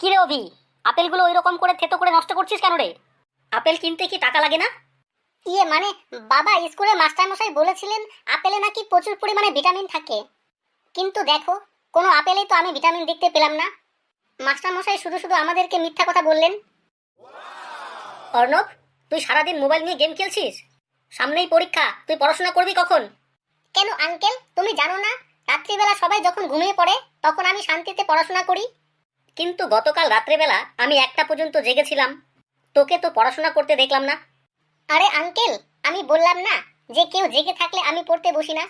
কি রে অভি, আপেলগুলো ওই রকম করে থেতো করে নষ্ট করছিস কেন রে? আপেল কিনতে কি টাকা লাগে না? মানে বাবা স্কুলে মাস্টারমশাই বলেছিলেন আপেলে নাকি প্রচুর পরিমাণে ভিটামিন থাকে, কিন্তু দেখো কোনো আপেলেই তো আমি ভিটামিন দেখতে পেলাম না। মাস্টারমশাই শুধু শুধু আমাদেরকে মিথ্যা কথা বললেন। অর্ণব, তুই সারাদিন মোবাইল নিয়ে গেম খেলছিস? সামনেই পরীক্ষা, তুই পড়াশোনা করবি কখন? কেন আঙ্কেল, তুমি জানো না রাত্রিবেলা সবাই যখন ঘুমিয়ে পড়ে তখন আমি শান্তিতে পড়াশোনা করি। কিন্তু গতকাল রাত্রেবেলা আমি 1টা পর্যন্ত জেগেছিলাম, তোকে তো পড়াশোনা করতে দেখলাম না। আরে আঙ্কেল, আমি বললাম না যে কেউ জেগে থাকলে আমি পড়তে বসি না।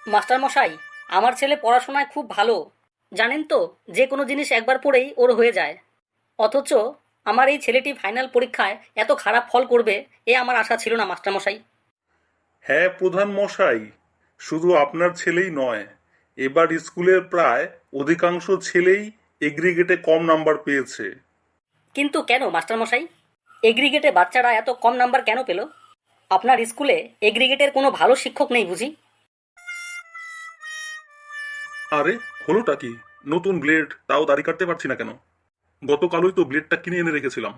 মাস্টার মশাই, আমার ছেলে পড়াশোনায় খুব ভালো, জানেন তো, যে কোনো জিনিস একবার পড়েই ওর হয়ে যায়। অথচ আমার এই ছেলেটি ফাইনাল পরীক্ষায় এত খারাপ ফল করবে এ আমার আশা ছিল না মাস্টার মশাই। হ্যাঁ প্রধান মশাই, শুধু আপনার ছেলেই নয়, এবার স্কুলের প্রায় অধিকাংশ ছেলেই এগ্রিগেটে কম নাম্বার পেয়েছে। কিন্তু কেন মাস্টার মশাই, এগ্রিগেটে বাচ্চারা এত কম নাম্বার কেন পেল? আপনার স্কুলে এগ্রিগেটের কোনো ভালো শিক্ষক নেই বুঝি? আরে হলোটা কি? নতুন ব্লেড, তাও দাড়ি কাটতে পারছি না কেন? গতকালই তো ব্লেডটা কিনে এনে রেখেছিলাম।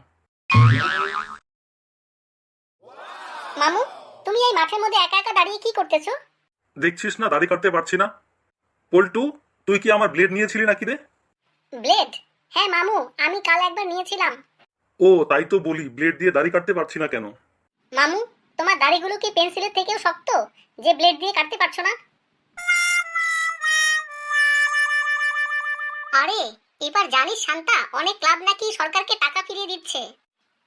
মামু, তুমি এই মাঠের মধ্যে একা একা দাঁড়িয়ে কি করতেছো? দেখছিস না দাড়ি কাটতে পারছি না। পল্টু, তুই কি আমার ব্লেড নিয়েছিলি নাকি রে? ব্লেড? হ্যাঁ মামু, আমি কাল একবার নিয়েছিলাম। ও তাই তো বলি, ব্লেড দিয়ে দাড়ি কাটতে পারছি না কেন? মামু, তোমার দাড়িগুলো কি পেন্সিলের থেকেও শক্ত যে ব্লেড দিয়ে কাটতে পারছো না? আরে এবার জানিস শান্তা, অনেক ক্লাব নাকি সরকারকে টাকা ফিরিয়ে দিচ্ছে।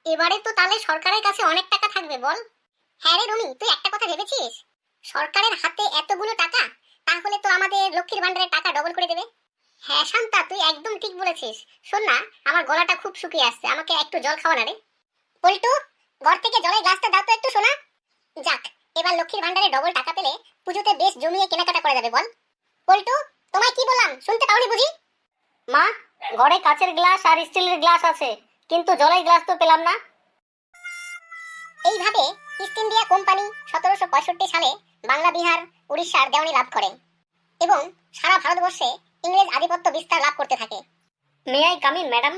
এবারে তো তাহলে সরকারের কাছে অনেক টাকা থাকবে বল। হ্যাঁ রে রনি, তুই একটা কথা ভেবেছিস? সরকারের হাতে এতগুলো টাকা, তাহলে তো আমাদের লক্ষ্মীর ভান্ডারের টাকা ডবল করে দেবে। হ্যাঁ শান্তা, তুই একদম ঠিক বলেছিস। শোন না, আমার গলাটা খুব শুকিয়ে আসছে, আমাকে একটু জল খাওয়া না রে। পল্টু, ঘর থেকে জলের গ্লাসটা দাও তো একটু শোনা। যাক, এবার লক্ষ্মীর ভান্ডারে ডবল টাকা পেলে পুজোতে বেশ জমিয়ে কেনাকাটা করা যাবে বল। পল্টু, তোমায় কি বললাম শুনতে পাওনি বুঝি? মা, ঘরে কাচের গ্লাস আর স্টিলের গ্লাস আছে, কিন্তু জলের গ্লাস তো পেলাম না। এইভাবে ইস্ট ইন্ডিয়া কোম্পানি 1765 সালে বাংলা, বিহার, উড়িষ্যার দেওয়ানি লাভ করে এবং সারা ভারতবর্ষে ইংরেজ আধিপত্য বিস্তার লাভ করতে থাকে। May I come in madam?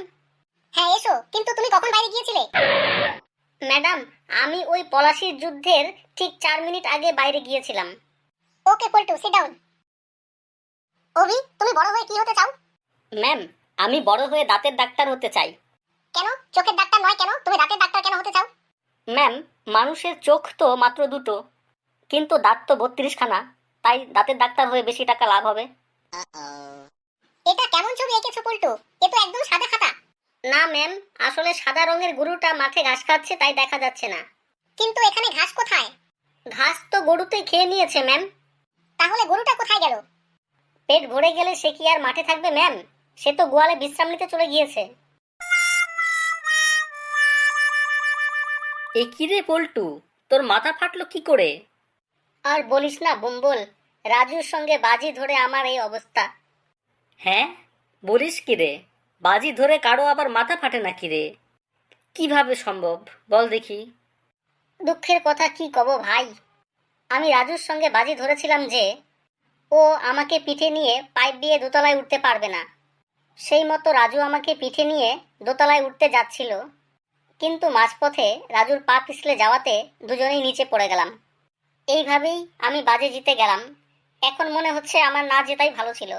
হ্যাঁ এসো, কিন্তু তুমি কখন বাইরে গিয়েছিলে? ম্যাডাম, আমি ওই পলাশির যুদ্ধের ঠিক 4 মিনিট আগে বাইরে গিয়েছিলাম। ওকে পল্টু, সিট ডাউন। অভি, তুমি বড় হয়ে কি হতে চাও? ম্যাম, আমি বড় হয়ে দাঁতের ডাক্তার হতে চাই। কেন চোখের ডাক্তার নয়, কেন তুমি দাঁতের ডাক্তার কেন হতে চাও? ম্যাম, মানুষের চোখ তো মাত্র 2টো, কিন্তু দাঁত তো 32খানা, তাই দাঁতের ডাক্তার হয়ে বেশি টাকা লাভ হবে। এটা কেমন ছবি এঁকেছো পল্টু? এ তো একদম সাদা খাতা। না ম্যাম, আসলে সাদা রঙের গরুটা মাঠে ঘাস খাচ্ছে তাই দেখা যাচ্ছে না। কিন্তু এখানে ঘাস কোথায়? ঘাস তো গরুতে খেয়ে নিয়েছে ম্যাম। তাহলে গরুটা কোথায় গেল? পেট ভরে গেলে সে কি আর মাঠে থাকবে ম্যাম? সে তো গোয়ালে বিশ্রাম নিতে চলে গিয়েছে। এ কি রে পল্টু, তোর মাথা ফাটলো কি করে? আর বলিস না বুম্বল, রাজুর সঙ্গে বাজি ধরে আমার এই অবস্থা। হ্যাঁ, বলিস কি রে? বাজি ধরে কারো আবার মাথা ফাটে নাকি রে? কিভাবে সম্ভব বল দেখি। দুঃখের কথা কি কব ভাই, আমি রাজুর সঙ্গে বাজি ধরেছিলাম যে ও আমাকে পিঠে নিয়ে পাইপ দিয়ে দোতলায় উঠতে পারবে না। সেই মতো রাজু আমাকে পিঠে নিয়ে দোতলায় উঠতে যাচ্ছিল, কিন্তু মাঝপথে রাজুর পা পিছলে যাওয়াতে দুজনেই নিচে পড়ে গেলাম। এইভাবেই আমি বাজে জিতে গেলাম। এখন মনে হচ্ছে আমার না জেতাই ভালো ছিল।